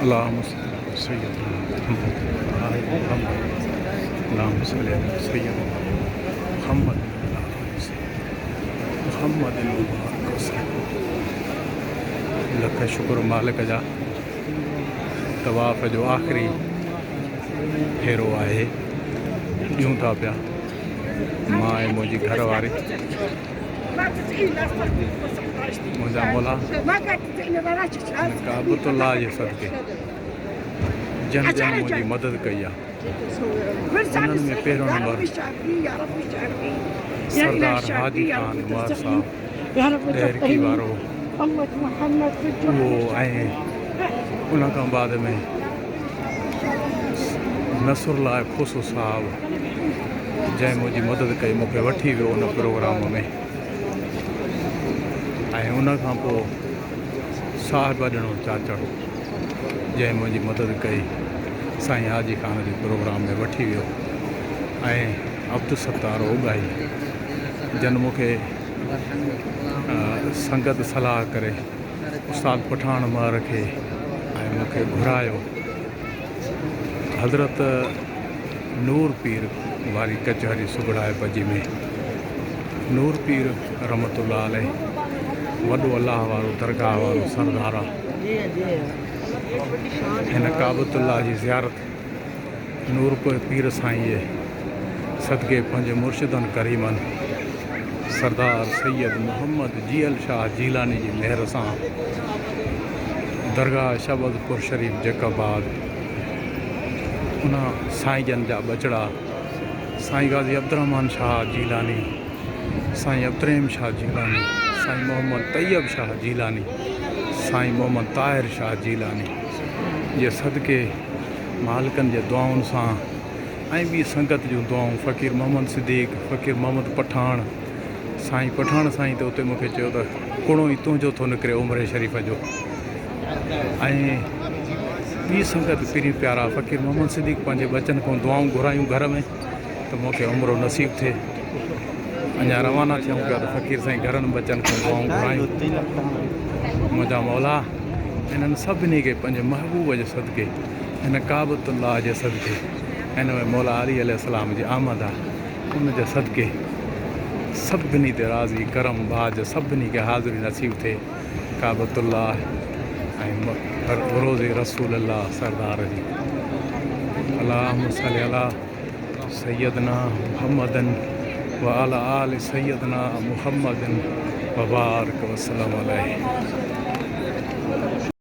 اللهم صل على سيدنا محمد وآل محمد. اللهم صل على سيدنا محمد وعلى آل سيدنا محمد मुबारक वसल्लम। लख शुक्र मालिक जा तवाफ़ जो आख़िरी फेरो आहे, ॾियूं था पिया मां ऐं मुंहिंजी घरवारी, मुंहिंजा मौला काबतुल्लाह जे सदके जन जन मुंहिंजी मदद कई आहे। उन्हनि में पहिरियों नंबर सरदार हाजी ख़ान उमर साहब ॾहरकी वारो उहो, ऐं उन खां बाद में नसरुल्लाह खुसो साहब जंहिं मुंहिंजी मदद कई, मूंखे वठी वियो उन प्रोग्राम में। ऐं उन खां पोइ साहिब ॾिनो चाचड़ जंहिं मुंहिंजी मदद कई, साईं हाजी ख़ान जे प्रोग्राम में वठी वियो। ऐं अब्दुसत्तार ओगाई जन मूंखे संगत सलाह करे उस्ताद पठान मार खे ऐं मूंखे घुरायो। हज़रत नूर पीर वारी कचहरी सुगड़ाए पजी में नूर पीर रहमतुल्लाह अलैह वॾो अलाह वारो दरगाह वारो सरदार आहे। हिन काबतुल्लाह जी ज़ियारत नूर पीर साईं जे सदके पंहिंजे मुर्शिदनि करीमनि सरदार सैयद मोहम्मद जीअल शाह जीलानी जी मेहर सां दरगाह शबदपुर शरीफ़ जैकाबाद उन साईं जन जा बचड़ा साईं गाज़ी अब्दुर्रहमान शाह जीलानी, साईं अब्दुर्रहीम शाह जीलानी, साईं मोहम्मद तैयब शाह जीलानी, साईं मोहम्मद ताहिर शाह जीलानी जे सदके मालिकनि जे दुआउनि सां ऐं ॿी संगत जूं दुआऊं, फ़क़ीर मोहम्मद सिद्दीक़, फ़क़ीर मोहम्मद पठान, साईं पठान साईं त उते मूंखे चयो त कुणो ई तुंहिंजो थो निकिरे उमिरे शरीफ़ जो। ऐं ॿी संगत पीरी प्यारा फ़क़ीर मोहम्मद सिद्दीक़ पंहिंजे बचन खां दुआऊं घुरायूं घर में त मूंखे उमिरो नसीब थिए। अञा रवाना थियूं पिया त फ़क़ीर साईं घरनि बचन खां दुआऊं घुरायूं। मुंहिंजा मौला इन्हनि सभिनी खे पंहिंजे महबूब जे सदके, हिन काबतुल्लाह जे सदके, हिन में मौला अली अलैहिस्सलाम जी आमद आहे, उन जे सदके सभिनी ते राज़ी करम बाज सभिनी खे हाज़िरी नसीब थिए। काबतुल्लाह ऐं रोज़े रसूल अल्लाह सरदार जी। अल्लाहुम्मा सल्लि अला सय्यदना मुहम्मदन व अला आलि सय्यदना मुहम्मदन व बारिक वसल्लम अलैहि।